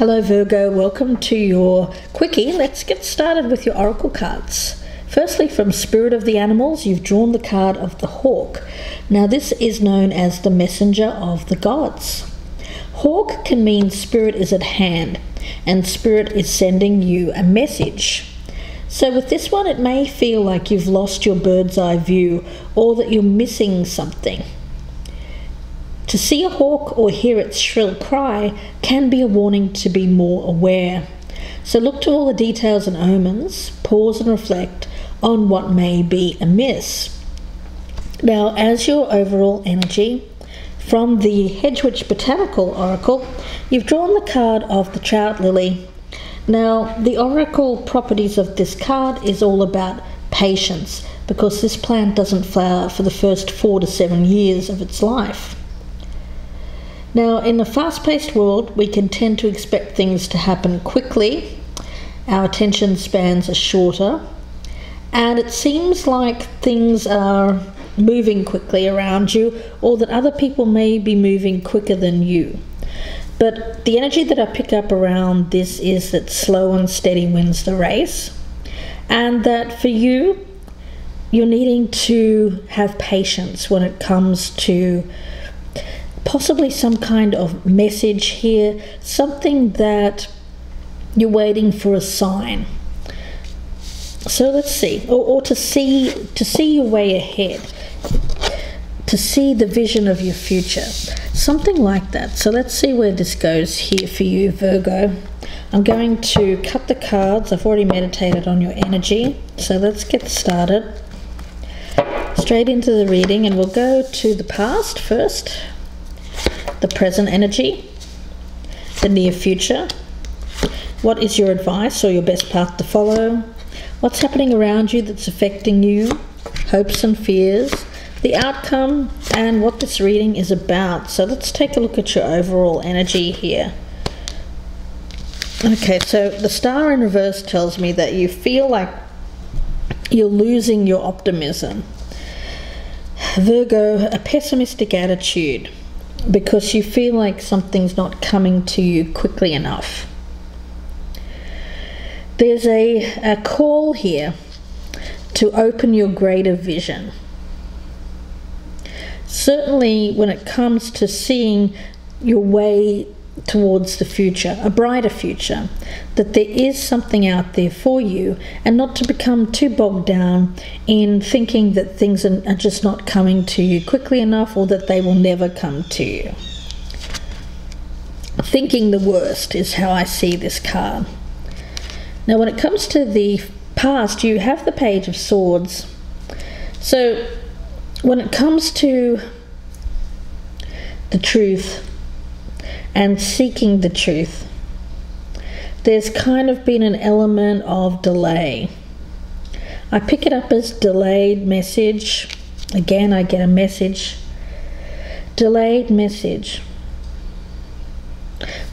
Hello Virgo, welcome to your Quickie. Let's get started with your oracle cards. Firstly, from Spirit of the Animals, you've drawn the card of the hawk. Now this is known as the messenger of the gods. Hawk can mean spirit is at hand and spirit is sending you a message. So with this one, it may feel like you've lost your bird's eye view or that you're missing something. To see a hawk or hear its shrill cry can be a warning to be more aware. So look to all the details and omens, pause and reflect on what may be amiss. Now, as your overall energy, from the Hedgewitch Botanical Oracle, you've drawn the card of the Trout Lily. Now, the oracle properties of this card is all about patience, because this plant doesn't flower for the first 4 to 7 years of its life. Now, in a fast-paced world, we can tend to expect things to happen quickly. Our attention spans are shorter, and it seems like things are moving quickly around you, or that other people may be moving quicker than you. But the energy that I pick up around this is that slow and steady wins the race, and that for you, you're needing to have patience when it comes to possibly some kind of message here, something that you're waiting for a sign. So let's see, or to see your way ahead, to see the vision of your future, something like that. So let's see where this goes here for you, Virgo. I'm going to cut the cards. I've already meditated on your energy, so let's get started. Straight into the reading, and we'll go to the past first, the present energy, the near future. What is your advice or your best path to follow? What's happening around you that's affecting you? Hopes and fears, the outcome, and what this reading is about. So let's take a look at your overall energy here. Okay, so the star in reverse tells me that you feel like you're losing your optimism. Virgo, a pessimistic attitude, because you feel like something's not coming to you quickly enough. There's a call here to open your greater vision. Certainly when it comes to seeing your way towards the future, a brighter future, that there is something out there for you, and not to become too bogged down in thinking that things are just not coming to you quickly enough, or that they will never come to you. Thinking the worst is how I see this card. Now when it comes to the past, you have the Page of Swords. So when it comes to the truth and seeking the truth, there's kind of been an element of delay. I pick it up as delayed message. Again, I get a message. Delayed message.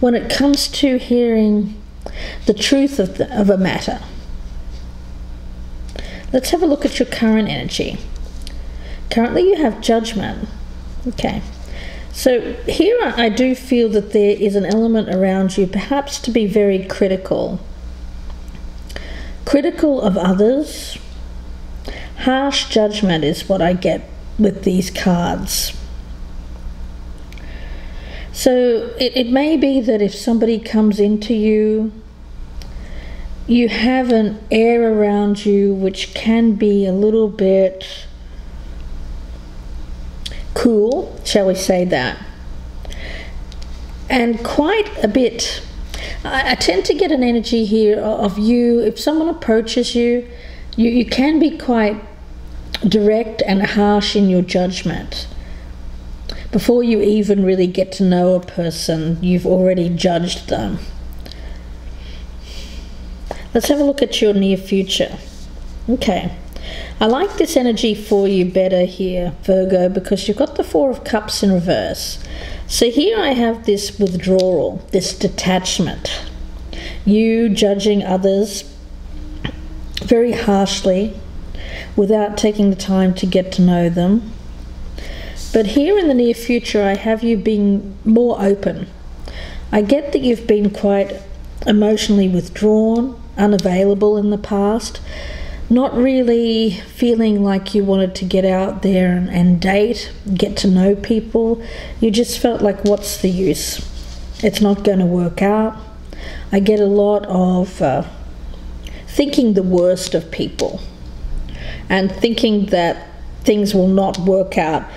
When it comes to hearing the truth of a matter. Let's have a look at your current energy. Currently you have Judgment. Okay. So here I do feel that there is an element around you, perhaps to be very critical. Critical of others. Harsh judgment is what I get with these cards. So it may be that if somebody comes into you, you have an air around you which can be a little bit cool, shall we say that, and quite a bit. I tend to get an energy here of you, if someone approaches you, you can be quite direct and harsh in your judgment. Before you even really get to know a person, you've already judged them. Let's have a look at your near future. Okay. I like this energy for you better here, Virgo, because you've got the Four of Cups in reverse. So here I have this withdrawal, this detachment. You judging others very harshly without taking the time to get to know them. But here in the near future, I have you being more open. I get that you've been quite emotionally withdrawn, unavailable in the past, not really feeling like you wanted to get out there and date, get to know people. You just felt like, what's the use? It's not going to work out. I get a lot of thinking the worst of people and thinking that things will not work out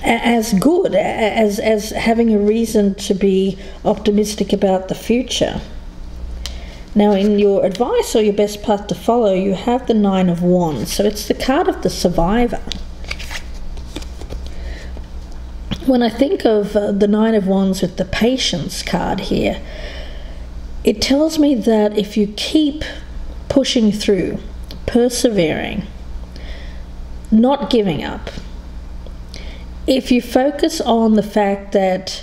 as good, as having a reason to be optimistic about the future. Now, in your advice or your best path to follow, you have the Nine of Wands. So it's the card of the survivor. When I think of the Nine of Wands with the Patience card here, it tells me that if you keep pushing through, persevering, not giving up, if you focus on the fact that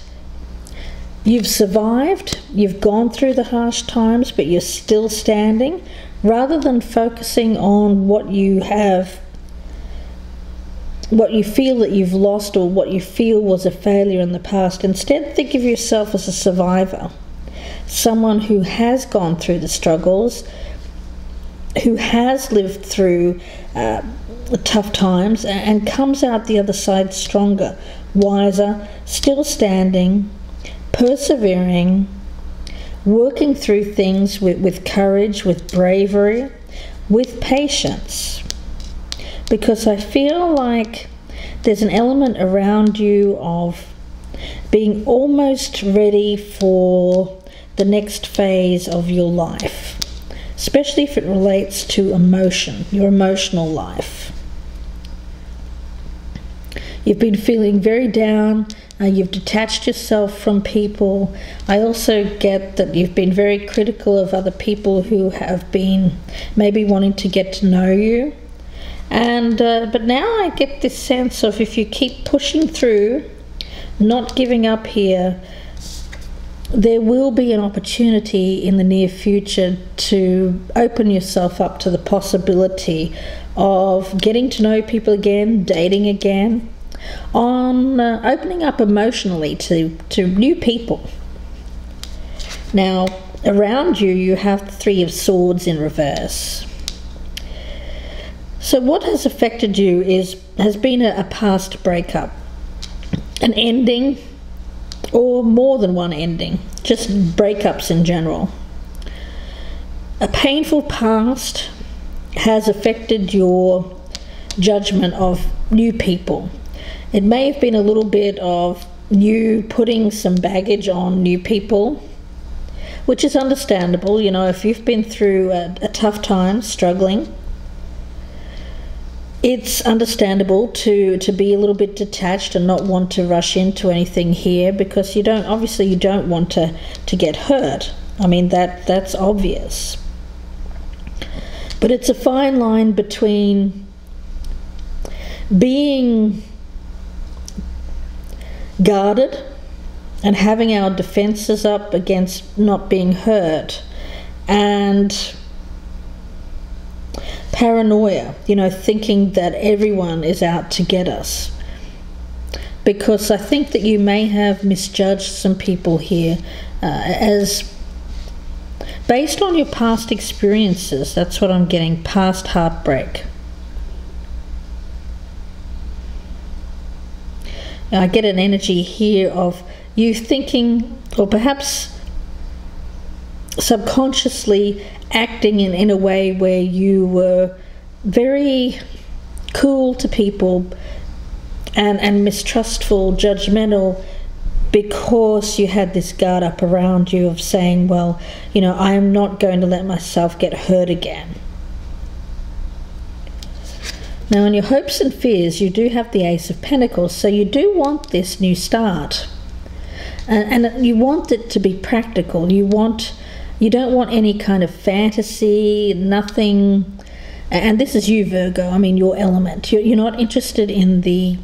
you've survived, you've gone through the harsh times, but you're still standing, rather than focusing on what you have, what you feel that you've lost or what you feel was a failure in the past, instead think of yourself as a survivor, someone who has gone through the struggles, who has lived through tough times and comes out the other side stronger, wiser, still standing, persevering, working through things with courage, with bravery, with patience. Because I feel like there's an element around you of being almost ready for the next phase of your life, especially if it relates to emotion, your emotional life. You've been feeling very down, you've detached yourself from people. I also get that you've been very critical of other people who have been maybe wanting to get to know you. And but now I get this sense of, if you keep pushing through, not giving up here, there will be an opportunity in the near future to open yourself up to the possibility of getting to know people again, dating again, on opening up emotionally to new people. Now, around you, you have the Three of Swords in reverse. So what has affected you has been a past breakup, an ending, or more than one ending, just breakups in general. A painful past has affected your judgment of new people. It may have been a little bit of you putting some baggage on new people, which is understandable. You know, if you've been through a tough time, struggling, it's understandable to be a little bit detached and not want to rush into anything here, because you don't want to get hurt. I mean, that's obvious. But it's a fine line between being guarded and having our defenses up against not being hurt, and paranoia, you know, thinking that everyone is out to get us. Because I think that you may have misjudged some people here as based on your past experiences. That's what I'm getting, past heartbreak. I get an energy here of you thinking, or perhaps subconsciously acting in a way where you were very cool to people and mistrustful, judgmental, because you had this guard up around you of saying, well, you know, I am not going to let myself get hurt again. Now, in your hopes and fears, you do have the Ace of Pentacles, so you do want this new start. And you want it to be practical. You don't want any kind of fantasy, nothing. And this is you, Virgo, I mean your element. You're not interested in the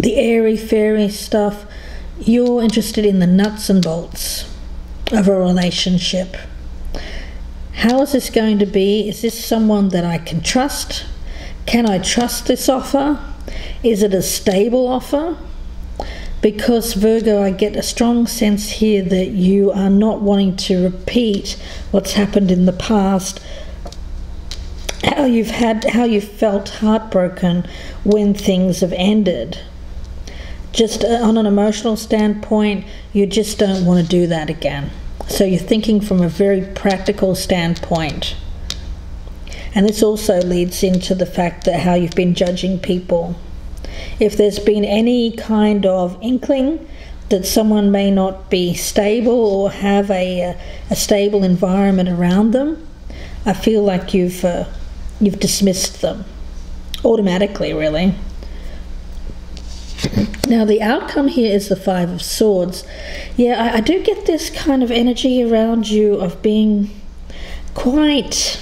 airy-fairy stuff. You're interested in the nuts and bolts of a relationship. How is this going to be? Is this someone that I can trust? Can I trust this offer? Is it a stable offer? because Virgo, I get a strong sense here that you are not wanting to repeat what's happened in the past, how you've felt heartbroken when things have ended. Just on an emotional standpoint, you just don't want to do that again. So you're thinking from a very practical standpoint. And this also leads into the fact that how you've been judging people. If there's been any kind of inkling that someone may not be stable or have a stable environment around them, I feel like you've dismissed them automatically, really. Now the outcome here is the Five of Swords. Yeah, I do get this kind of energy around you of being quite...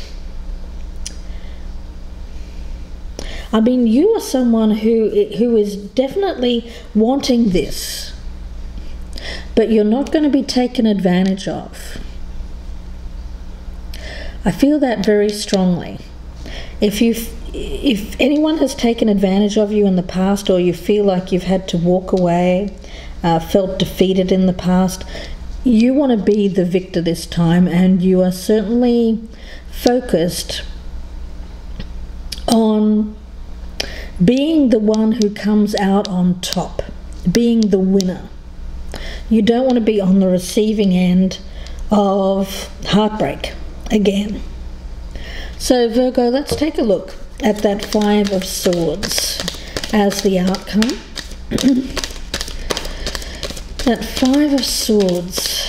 I mean, you are someone who is definitely wanting this, but you're not going to be taken advantage of. I feel that very strongly. If anyone has taken advantage of you in the past, or you feel like you've had to walk away, felt defeated in the past, you want to be the victor this time, and you are certainly focused on being the one who comes out on top, being the winner. You don't want to be on the receiving end of heartbreak again. So Virgo, let's take a look at that Five of Swords as the outcome. That Five of Swords,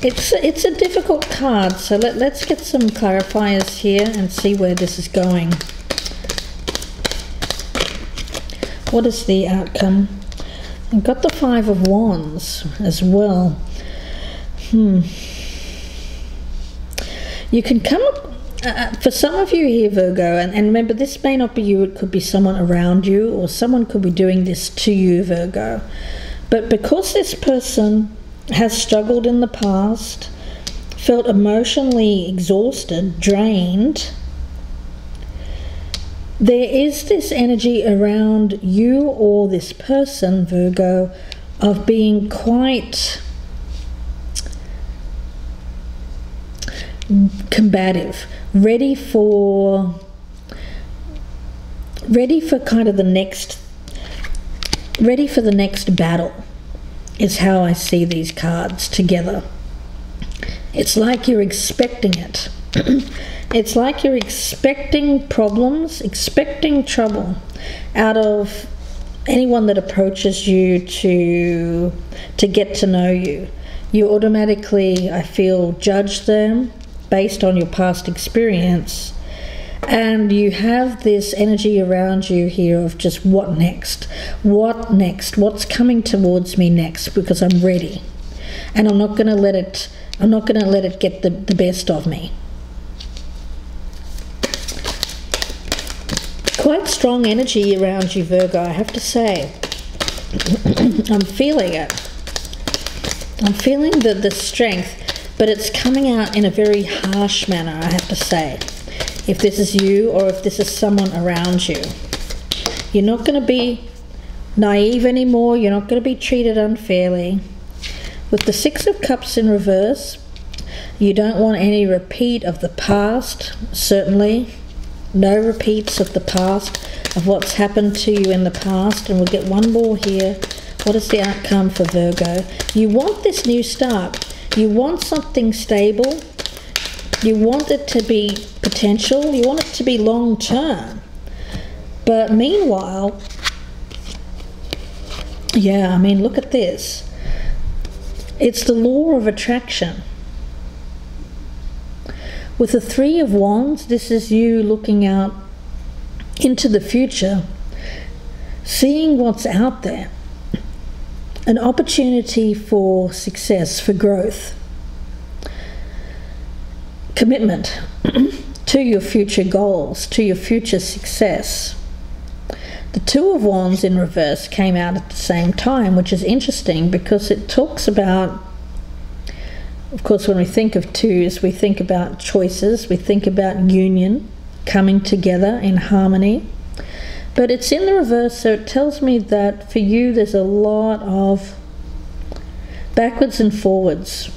it's a difficult card, so let's get some clarifiers here and see where this is going. What is the outcome? I've got the Five of Wands as well. You can come up, for some of you here, Virgo, and remember, this may not be you, it could be someone around you, or someone could be doing this to you, Virgo. But because this person has struggled in the past, felt emotionally exhausted, drained, there is this energy around you or this person, Virgo, of being quite combative, ready for kind of the next battle, is how I see these cards together. It's like you're expecting it. It's like you're expecting problems, expecting trouble out of anyone that approaches you to get to know you. You automatically, I feel, judge them based on your past experience, and you have this energy around you here of just what next? What next? What's coming towards me next? Because I'm ready, and I'm not going to let it get the best of me. Quite strong energy around you, Virgo, I have to say. I'm feeling it. I'm feeling the strength, but it's coming out in a very harsh manner, I have to say. If this is you or if this is someone around you, you're not going to be naive anymore. You're not going to be treated unfairly. With the Six of Cups in reverse, you don't want any repeat of the past, certainly. No repeats of the past, of what's happened to you in the past. And we'll get one more here. What is the outcome for Virgo? You want this new start. You want something stable. You want it to be potential. You want it to be long term. But meanwhile, yeah, I mean, look at this. It's the law of attraction. With the Three of Wands, this is you looking out into the future, seeing what's out there. An opportunity for success, for growth. Commitment to your future goals, to your future success. The Two of Wands in reverse came out at the same time, which is interesting because it talks about, of course, when we think of twos, we think about choices, we think about union, coming together in harmony. But it's in the reverse, so it tells me that for you there's a lot of backwards and forwards.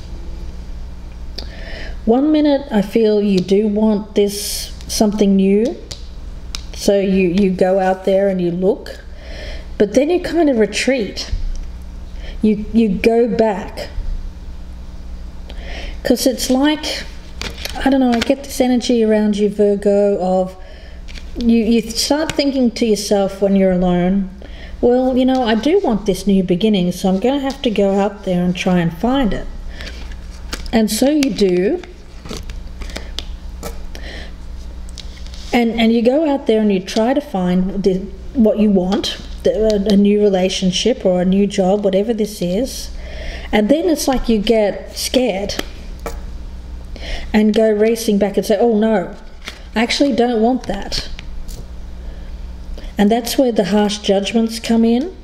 One minute I feel you do want this something new, so you go out there and you look, but then you kind of retreat. You go back. Because it's like, I don't know, I get this energy around you, Virgo, of you start thinking to yourself when you're alone, well, you know, I do want this new beginning, so I'm going to have to go out there and try and find it. And so you do. And you go out there and you try to find what you want, a new relationship or a new job, whatever this is. And then it's like you get scared and go racing back and say, oh no, I actually don't want that. And that's where the harsh judgments come in.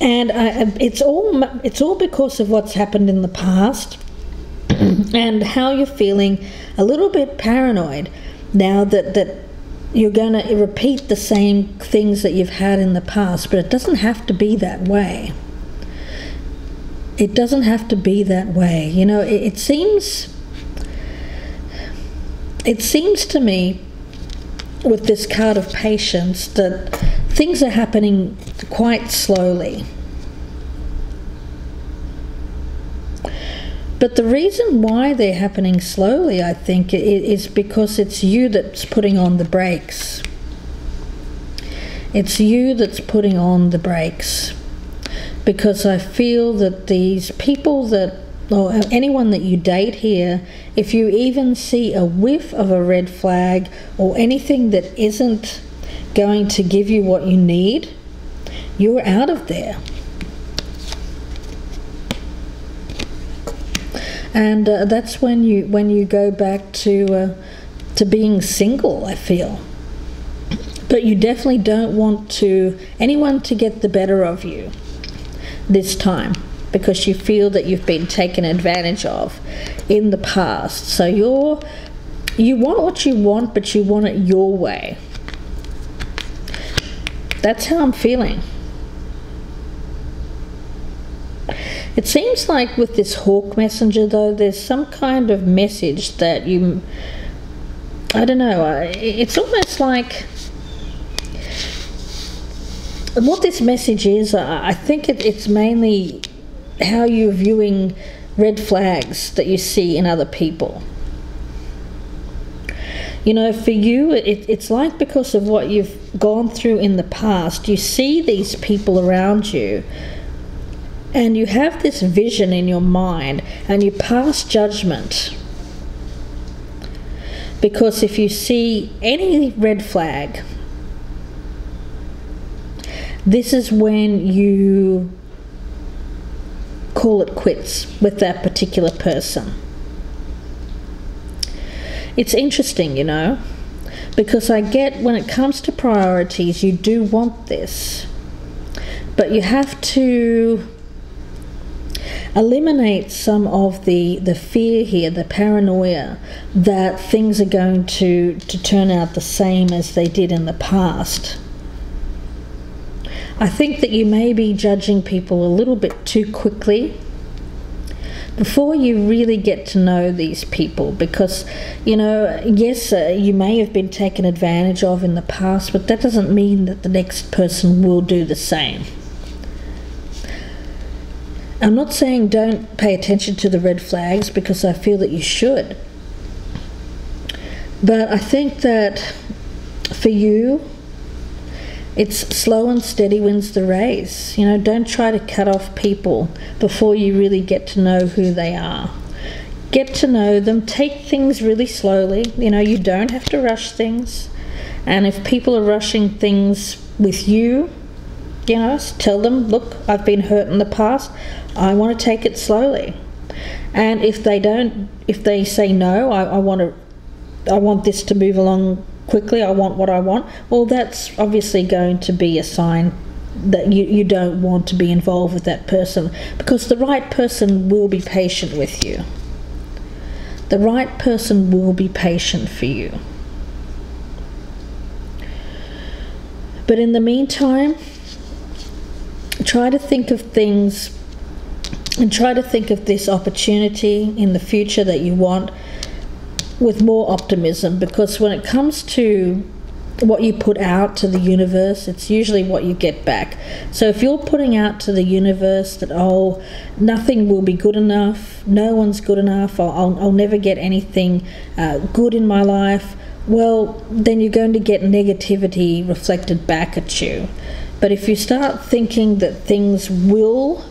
And it's all because of what's happened in the past and how you're feeling a little bit paranoid now that you're going to repeat the same things that you've had in the past. But it doesn't have to be that way. It doesn't have to be that way. You know, it seems to me with this card of patience that things are happening quite slowly. But the reason why they're happening slowly, I think, is because it's you that's putting on the brakes. It's you that's putting on the brakes. Because I feel that these people that, or anyone that you date here, if you even see a whiff of a red flag or anything that isn't going to give you what you need, you're out of there. And that's when you go back to being single, I feel. But you definitely don't want anyone to get the better of you this time, because you feel that you've been taken advantage of in the past. So you want what you want, but you want it your way. That's how I'm feeling. It seems like with this hawk messenger, though, there's some kind of message that I don't know, it's almost like what this message is, I think it's mainly how you're viewing red flags that you see in other people. You know, for you, it's like because of what you've gone through in the past, you see these people around you and you have this vision in your mind and you pass judgment. Because if you see any red flag, this is when you call it quits with that particular person. It's interesting, you know, because I get when it comes to priorities, you do want this, but you have to eliminate some of the fear here, the paranoia that things are going to turn out the same as they did in the past. I think that you may be judging people a little bit too quickly before you really get to know these people, because, you know, yes, you may have been taken advantage of in the past, but that doesn't mean that the next person will do the same. I'm not saying don't pay attention to the red flags, because I feel that you should. But I think that for you, it's slow and steady wins the race. You know, don't try to cut off people before you really get to know who they are. Get to know them, take things really slowly. You know, you don't have to rush things. And if people are rushing things with you, you know, tell them, look, I've been hurt in the past. I want to take it slowly. And if they say no, I want this to move along quickly, I want what I want, well, that's obviously going to be a sign that you don't want to be involved with that person, because the right person will be patient with you. The right person will be patient for you. But in the meantime, try to think of things and try to think of this opportunity in the future that you want with more optimism, because when it comes to what you put out to the universe, it's usually what you get back. So if you're putting out to the universe that, oh, nothing will be good enough, no one's good enough, I'll never get anything good in my life, well, then you're going to get negativity reflected back at you. But if you start thinking that things will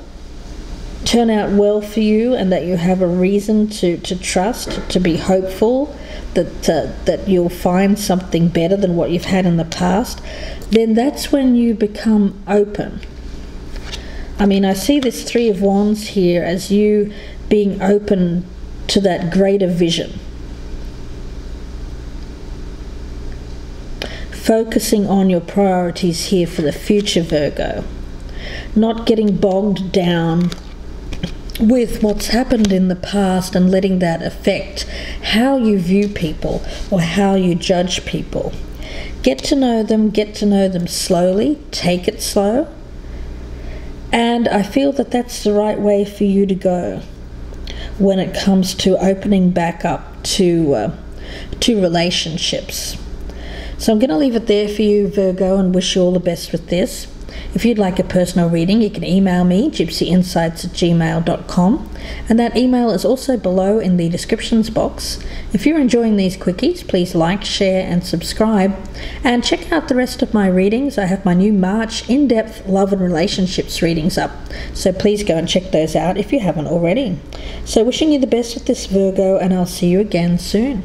turn out well for you and that you have a reason to trust, to be hopeful, that you'll find something better than what you've had in the past, then that's when you become open. I mean, I see this Three of Wands here as you being open to that greater vision. Focusing on your priorities here for the future, Virgo. Not getting bogged down with what's happened in the past and letting that affect how you view people or how you judge people. Get to know them slowly, take it slow. And I feel that that's the right way for you to go when it comes to opening back up to relationships. So I'm going to leave it there for you, Virgo, and wish you all the best with this. If you'd like a personal reading, you can email me, gypsyinsights@gmail.com, and that email is also below in the descriptions box. If you're enjoying these quickies, please like, share, and subscribe, and check out the rest of my readings. I have my new March in-depth love and relationships readings up, so please go and check those out if you haven't already. So wishing you the best with this, Virgo, and I'll see you again soon.